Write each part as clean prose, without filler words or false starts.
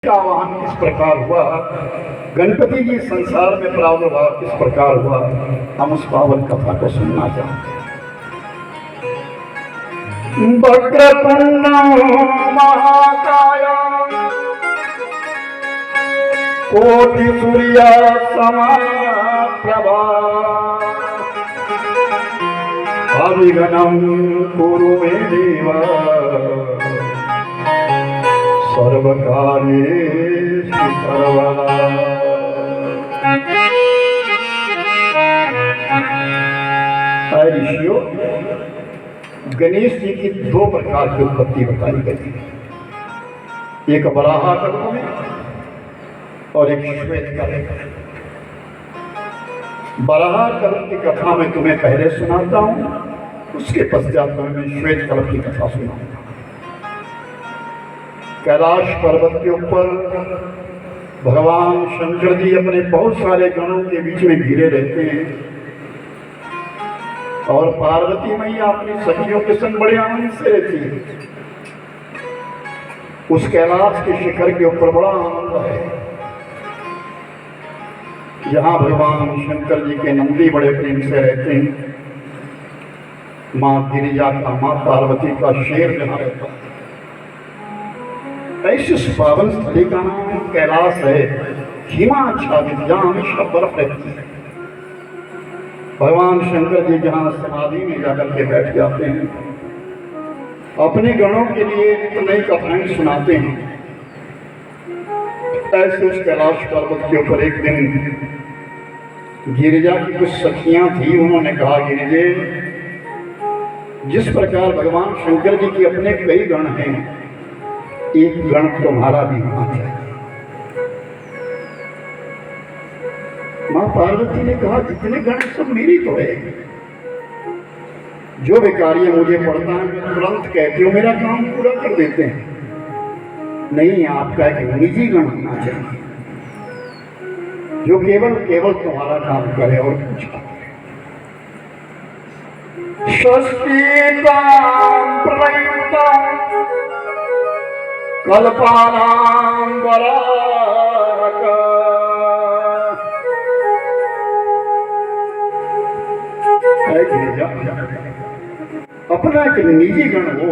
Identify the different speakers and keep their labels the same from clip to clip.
Speaker 1: का आवाहन किस प्रकार हुआ, गणपति जी संसार में प्रादुर्भाव किस प्रकार हुआ, हम उस पावन कथा को सुनना चाहते हैं। वक्रतुंड महाकाय कोटि सूर्य समप्रभा अविघ्नं कुरु मे देव सर्वकार्येषु सर्वदा। ऋषियों, गणेश जी की दो प्रकार की उत्पत्ति बताई गई, एक वराह कल्प में और एक श्वेत कल्प में। वराह कल्प की कथा मैं तुम्हें पहले सुनाता हूं, उसके पश्चात मैं श्वेत कल्प की कथा सुनाऊंगा। कैलाश पर्वत के ऊपर भगवान शंकर जी अपने बहुत सारे गणों के बीच में घिरे रहते हैं और पार्वती मैया अपनी सखियों के संग बड़े आनंद से रहती है। उस कैलाश के शिखर के ऊपर बड़ा आनंद है, जहां भगवान शंकर जी के नंदी बड़े प्रेम से रहते हैं। माँ गिरिजा का, माँ पार्वती का शेर जहां रहता है। ऐसे पावन स्थली का नाम कैलाश है। हिमाच्छादित, जहां हमेशा बर्फ रहती है। भगवान शंकर जी जहां समाधि में जाकर के बैठ जाते हैं, अपने गणों के लिए नई कथाएं सुनाते हैं। ऐसे उस कैलाश पर्वत के ऊपर एक दिन गिरिजा की कुछ सखियां थी। उन्होंने कहा, गिरिजे, जिस प्रकार भगवान शंकर जी के अपने कई गण हैं, एक गण तुम्हारा भी होना चाहिए। मां पार्वती ने कहा, जितने गण सब मेरी तो है, जो भी कार्य मुझे पड़ता है मैं तुरंत कहती हूँ, मेरा काम पूरा कर देते हैं। नहीं, आपका एक निजी गण होना चाहिए जो केवल तुम्हारा काम करे और कुछ ना करे। कल्पानां वराहक अपना एक निजी गण हो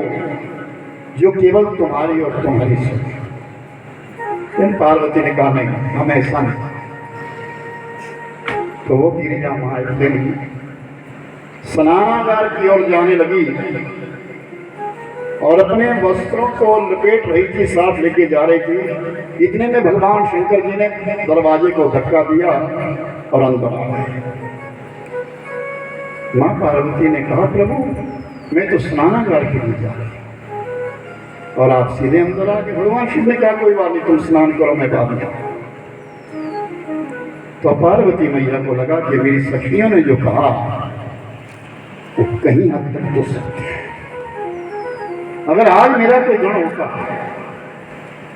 Speaker 1: जो केवल तुम्हारी और तुम्हारी से। पार्वती ने कहा, नहीं, हम ऐसा नहीं। तो वो गिरिजा मां एक दिन स्नानागार की ओर जाने लगी और अपने वस्त्रों को लपेट रही थी, साथ लेके जा रही थी। इतने में भगवान शंकर जी ने दरवाजे को धक्का दिया और अंदर आ गए। मां पार्वती ने कहा, प्रभु, मैं तो स्नानागार के लिए जा रही हूं और आप सीधे अंदर आ गए। भगवान शिव ने कहा, कोई बात नहीं, तुम स्नान करो, मैं बाद में आऊं। तो पार्वती मैया को लगा कि मेरी सखियों ने जो कहा वो कहीं हद तक तो सत्य है। अगर आज मेरा कोई गण होता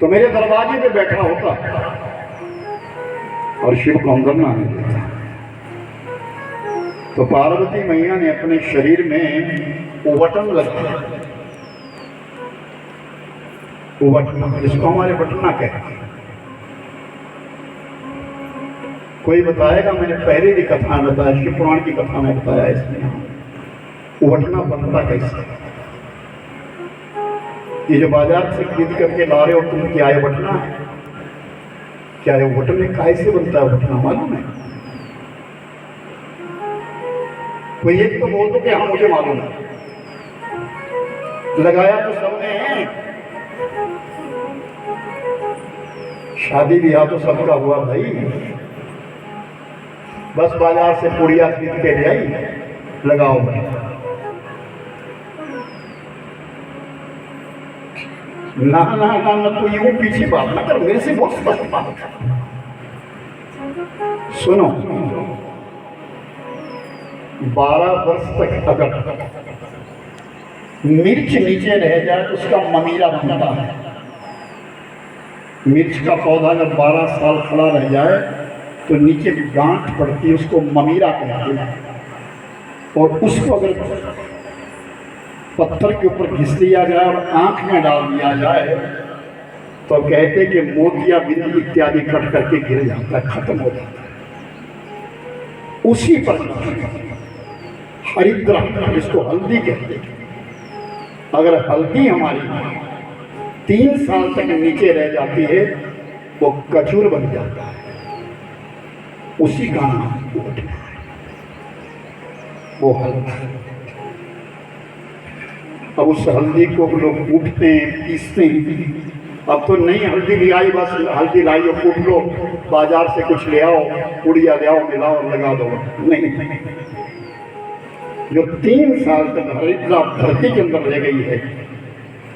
Speaker 1: तो मेरे दरवाजे पे बैठा होता और शिव को अंदर ना आने देता। तो पार्वती मैया ने अपने शरीर में उवटन लगाया, उवटना, जिसको हमारे बटना कहते हैं। कोई बताएगा, मैंने पहले भी कथा में बताया, शिव पुराण की कथा में बताया, इसमें उवटना बनता कैसे। ये जो बाजार से खरीद करके ला रहे हो तुम, क्या ये बटना है? क्या ये बटन कैसे बनता है? बटना मालूम है? कोई एक तो बोल दो कि हाँ मुझे मालूम है। लगाया तो सबने है, शादी ब्याह तो सबका हुआ भाई। बस बाजार से पुड़िया खरीद के ले आई, लगाओ भाई। ना ना ना ना, तू यूं पीछे बात ना कर, मेरे से बहुत स्पष्ट बात कर। सुनो, 12 वर्ष तक अगर मिर्च नीचे रह जाए तो उसका ममीरा बनता है। मिर्च का पौधा जब 12 साल खड़ा रह जाए तो नीचे गांठ पड़ती है, उसको ममीरा कहते हैं। और उसको अगर पत्थर के ऊपर घिस दिया जाए और आंख में डाल दिया जाए तो कहते कि मोतिया बिंदी इत्यादि कट करके गिर जाता है, खत्म हो जाता है। उसी पर हरिद्रा, जिसको हल्दी कहते हैं, अगर हल्दी हमारी 3 साल तक नीचे रह जाती है वो कचूर बन जाता है। उसी का नाम उठना है, वो हल्दी। अब उस हल्दी को लोग कूटते हैं, पीसते हैं। अब तो नहीं हल्दी भी आई, बस हल्दी लाई और कूट लो, बाजार से कुछ ले आओ, पुड़िया ले आओ, मिलाओ और लगा दो। नहीं, जो 3 साल तक हरिद्रा धरती के अंदर रह गई है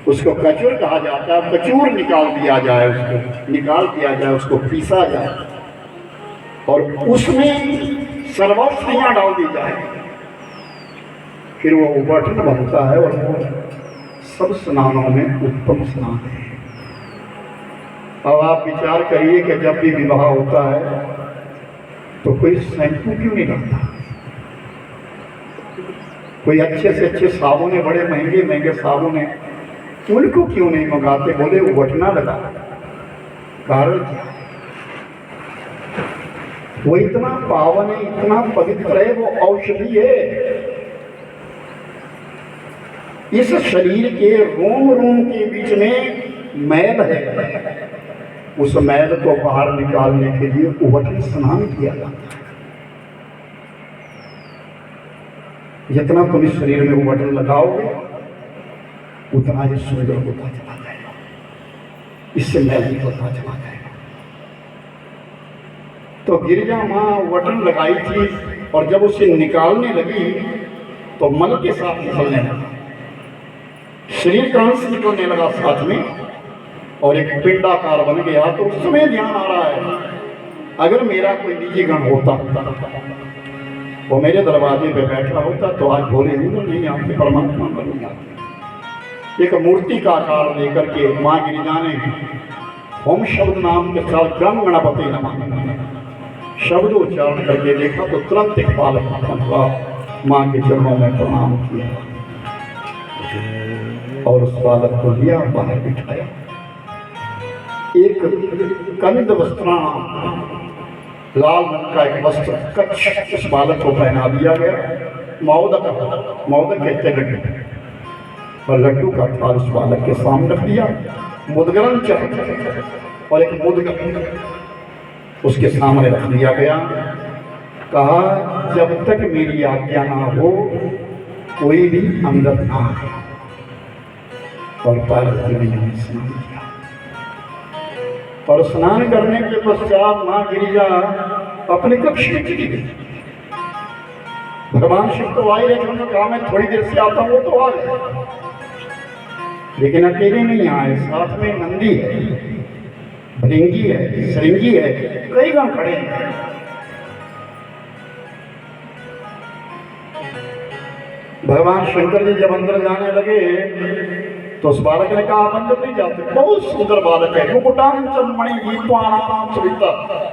Speaker 1: उसको कचूर कहा जाता है। कचूर निकाल दिया जाए, उसको निकाल दिया जाए, उसको पीसा जाए और उसमें सर्वस्वयां डाल दी जाए, फिर वो उबटन बनता है और वो सब स्नानों में उत्तम स्नान है। अब आप विचार करिए कि जब भी विवाह होता है तो कोई शैम्पू क्यों नहीं डालता, कोई अच्छे से अच्छे साबुन है, बड़े महंगे महंगे साबुन है, उनको क्यों नहीं मंगाते? बोले उबटना लगा। कारण क्या? वो इतना पावन है, इतना पवित्र है, वो औषधि है। इस शरीर के रोम रोम के बीच में मैल है, उस मैल को बाहर निकालने के लिए उबटन स्नान किया जाता है। जितना तुम इस शरीर में उबटन लगाओगे उतना ही सुंदर होता चला जाएगा, इससे मैल निकलता चला जाएगा। तो गिरिजा माँ उबटन लगाई थी और जब उसे निकालने लगी तो मल के साथ निकलने लगा, शरीर का अंश निकलने लगा साथ में और एक पिंडाकार बन गया। तो उस समय ध्यान आ रहा है, अगर मेरा कोई निजी गण होता, वो मेरे दरवाजे पे बैठा होता तो आज भोले हिंदू नहीं आते, परमात्मा बन जाते। एक मूर्ति का आकार लेकर के माँ गिरिजा ने ओम शब्द नाम के साथ गण गणपति नमः शब्द उच्चारण करके देखा तो तुरंत एक बालक उत्पन्न हुआ, माँ के चरणों में प्रणाम किया और उस बालक को लिया, बाहर बिठाया। एक कंद वस्त्राणाम, लाल रंग का एक वस्त्र कच्छ उस बालक को पहना दिया गया। मोदक, मोदक कहते लड्डू, और लड्डू का थाल उस बालक के सामने रख दिया। मुदगरन चढ़ और एक मुदगर उसके सामने रख दिया गया। कहा जब तक मेरी आज्ञा ना हो कोई भी अंदर ना आए। और पार्वती ने स्नान किया और स्नान करने के पश्चात माँ गिरिजा अपने कक्ष में चली गई। भगवान शिव तो आए, लेकिन कहा मैं थोड़ी देर से आता हूँ, वो तो आ गए, लेकिन अकेले नहीं आए, साथ में नंदी है, भृंगी है, श्रृंगी है, कई गण खड़े हैं। भगवान शंकर जी जब अंदर जाने लगे तो उस बालक ने कहा आप अंदर नहीं जाते, बहुत सुंदर बालक है, मुकुटांचलमणि गीतवानाम सविता,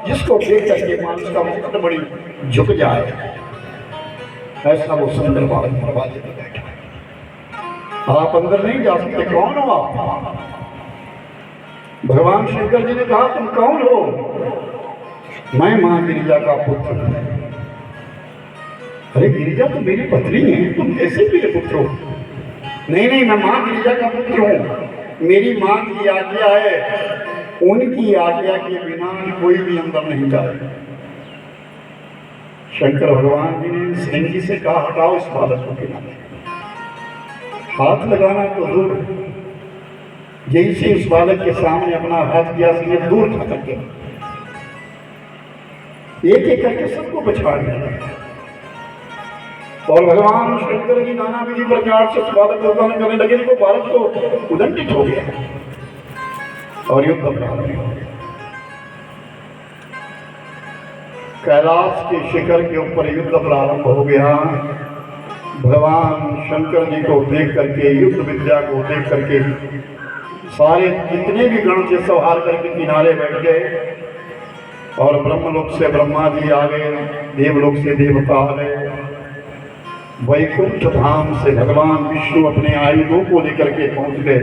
Speaker 1: जिसको देख करके मानस का मुकुट बड़ी झुक जाए, ऐसा वो सुंदर बालक दरवाजे पर बैठा है। आप अंदर नहीं जा सकते, कौन हो आप? भगवान शंकर जी ने कहा तुम कौन हो? मैं माँ गिरिजा का पुत्र हूं। अरे गिरिजा तो मेरी पत्नी है, तुम कैसे मेरे पुत्र हो? नहीं नहीं, मैं माँ गिरिजा का पुत्र हूँ, मेरी माँ की आज्ञा है, उनकी आज्ञा के बिना कोई भी अंदर नहीं जाए। शंकर भगवान जी ने श्रृंगी से कहा हटाओ इस बालक को किनारे, हाथ लगाना तो दूर, जैसे उस बालक के सामने अपना हाथ किया उसने दूर खा करके एक एक करके सबको पछाड़ दिया। और भगवान शंकर जी नाना विधि प्रकार से उस बालक को उद्धार करने लगे, तो बालक तो उदंडित हो गया और युद्ध प्रारंभ हो गया। कैलाश के शिखर के ऊपर युद्ध प्रारंभ हो गया। भगवान शंकर जी को देख करके, युद्ध विद्या को देख करके सारे जितने भी गण थे सब हार करके किनारे बैठ गए। और ब्रह्मलोक से ब्रह्मा जी आ गए, देवलोक से देवता आ गए, वैकुंठ धाम से भगवान विष्णु अपने आयुधों को लेकर के पहुंच गए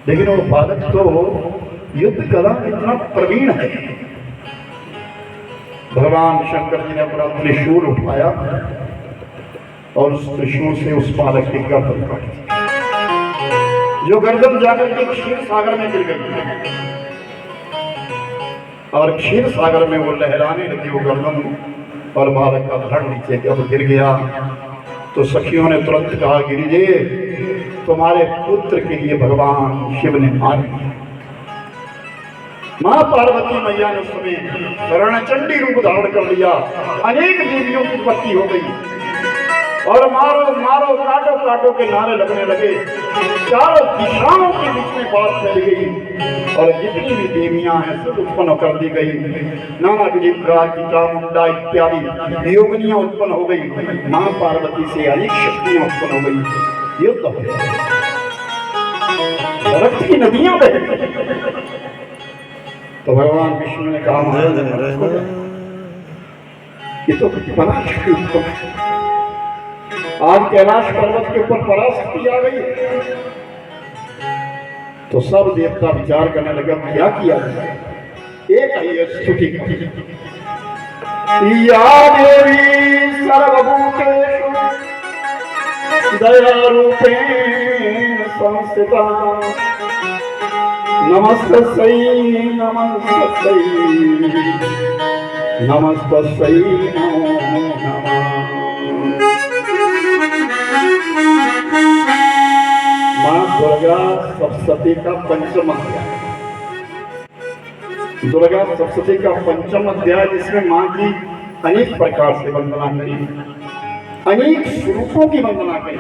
Speaker 1: लेकिन वो बालक तो युद्ध कला में इतना प्रवीण है। भगवान शंकर जी ने अपना त्रिशूल उठाया और उस त्रिशूल से उस बालक की गर्दन काटी, जो गर्दन जाकर के क्षीर सागर में गिर गई। और क्षीर सागर में वो लहराने लगी वो गर्दन, और बालक का धड़ नीचे जब गिर गया तो सखियों ने तुरंत कहा, गिरिजे तुम्हारे पुत्र के लिए भगवान शिव ने मार दिया। मां पार्वती मैया ने उस समय रणचंडी रूप धारण कर लिया, अनेक देवियों की उत्पत्ति हो गई, और मारो मारो काटो काटो के नारे लगने लगे। चारों दिशाओं के बीच में बात फैल गई, और जितनी भी देवियां हैं सब उत्पन्न कर दी गई। नाना विधिप्राय की चामुंडा इत्यादि योगिनियां उत्पन्न हो गई। मां पार्वती से अनेक शक्तियां उत्पन्न हो गई। युद्ध हो गया, रक्त की नदियां बह गई। तो भगवान विष्णु ने कहा, ये तो पराशक्ति उत्पन्न है। आज कैलाश पर्वत के ऊपर पराशक्ति आ गई। तो सब देवता विचार करने लगे क्या किया जाए। एक है स्तुति या देवी सर्वभूतेषु दया रूपेण संस्थिता नमस्तस्यै नमस्तस्यै नमस्तस्यै नमो नमः। मां दुर्गा सप्तशती का पंचम अध्याय, दुर्गा सप्तशती का पंचम अध्याय, जिसमें मां की अनेक प्रकार से वंदना करी, अनेक स्वरूपों की वंदना करी,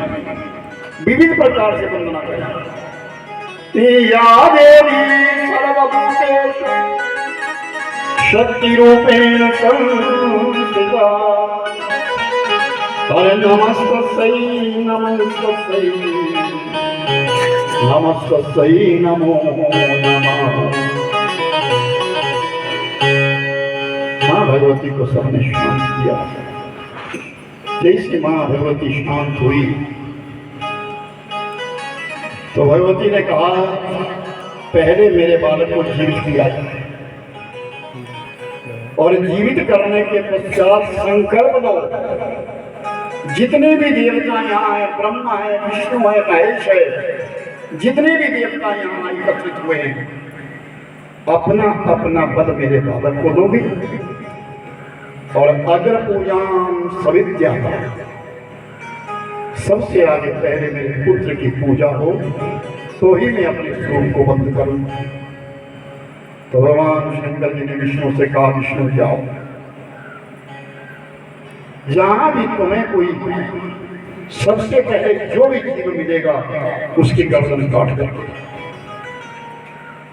Speaker 1: विविध प्रकार से वंदना करी। या देवी सर्वभूतेषु शक्ति रूपेण संस्थिता नमस्तस्यै नमस्तस्यै नमस्तस्यै नमो नमः। मां भगवती को सबने शांत किया। जैसे मां भगवती शांत हुई तो भगवती ने कहा, पहले मेरे बालक को जीवित किया जाए, और जीवित करने के पश्चात संकल्प लो, जितने भी देवता यहाँ है, ब्रह्मा है, विष्णु है, महेश है, जितने भी देवता यहाँ एकत्रित हुए हैं, अपना अपना बल मेरे बालक को दोगे। और अग्र पूजाम सवित्या, सबसे आगे पहले मेरे पुत्र की पूजा हो तो ही मैं अपने स्वरूप को बंद करूं। तो भगवान शंकर जी ने विष्णु से कहा, विष्णु जाओ, जहां भी तुम्हें कोई सबसे पहले जो भी जीव मिलेगा उसकी गर्दन काट दो।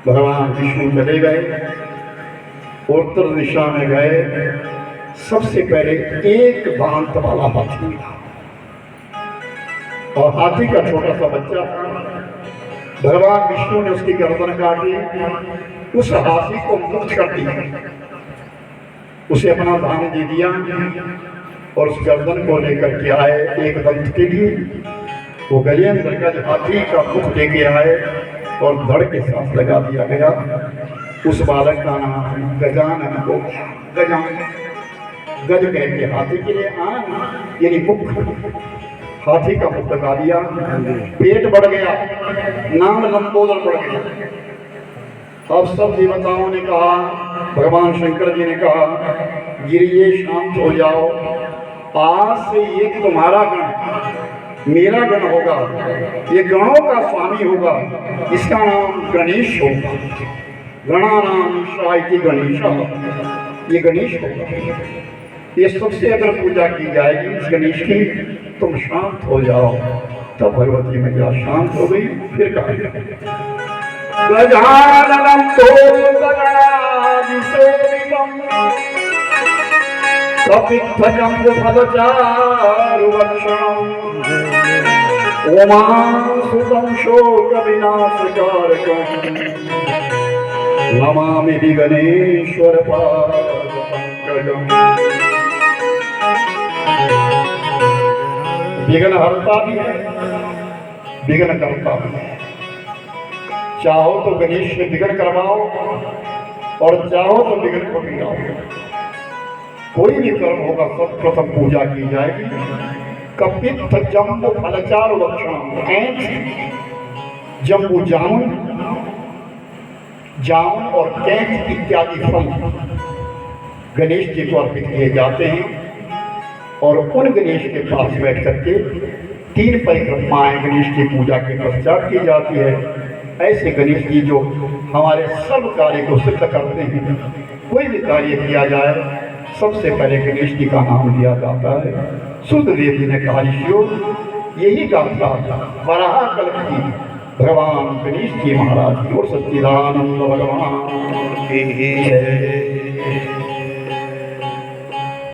Speaker 1: भगवान विष्णु चले गए, उत्तर दिशा में गए। सबसे पहले एक दांत वाला हाथी था, और हाथी का छोटा सा बच्चा था। भगवान विष्णु ने उसकी गर्दन काटी, उस हाथी को मुक्त कर दिया, उसे अपना धाम दे दिया, और उस गर्दन को लेकर के आए एक दंत के लिए। वो गजेंद्र गज हाथी का मुख लेके आए और धड़ के साथ लगा दिया गया। उस बालक का नाम गजानन को, गजानन गज कह के हाथी के लिए आन यानी मुख, हाथी का मुख लगा दिया। पेट बढ़ गया, नाम लंबोदर बढ़ गया। अब सब देवताओं ने कहा, भगवान शंकर जी ने कहा, गिरिये शांत हो जाओ, आज से ये तुम्हारा गण मेरा गण होगा, ये गणों का स्वामी होगा, इसका नाम गणेश होगा। गणानाम ईशाइति गणेश, ये गणेश होगा। ये सबसे अगर पूजा की जाएगी इस गणेश की, तुम शांत हो जाओ। तब भगवती मैया शांत हो गई। फिर कहा, गजाननं भूतगणाधिसेवितं कपित्थजं फलचारुवक्षणं उमासुतं शोकविनाशकारकं नमामि गणेश्वरपादपङ्कजम्। विघ्न हरता भी है, विघ्न करता भी है। चाहो तो गणेश से विघ्न करवाओ और चाहो तो विघ्न को मिटाओ। कोई भी कर्म होगा सर्वप्रथम पूजा की जाएगी। कपित्थ जम्बू फलचार वक्षण, जम्बू जामुन और कैंच इत्यादि फल गणेश जी को अर्पित किए जाते हैं और उन गणेश के पास बैठ करके 3 परिक्रमाएं गणेश की पूजा के पश्चात की जाती है। ऐसे गणेश जी जो हमारे सब कार्य को सिद्ध करते हैं। कोई भी कार्य किया जाए सबसे पहले गणेश जी का नाम लिया जाता है। सुखदेव जी ने कहा, ऋषियों यही गाथा वराह कल्प की भगवान गणेश जी महाराज और सच्चिदानंद भगवान की जय।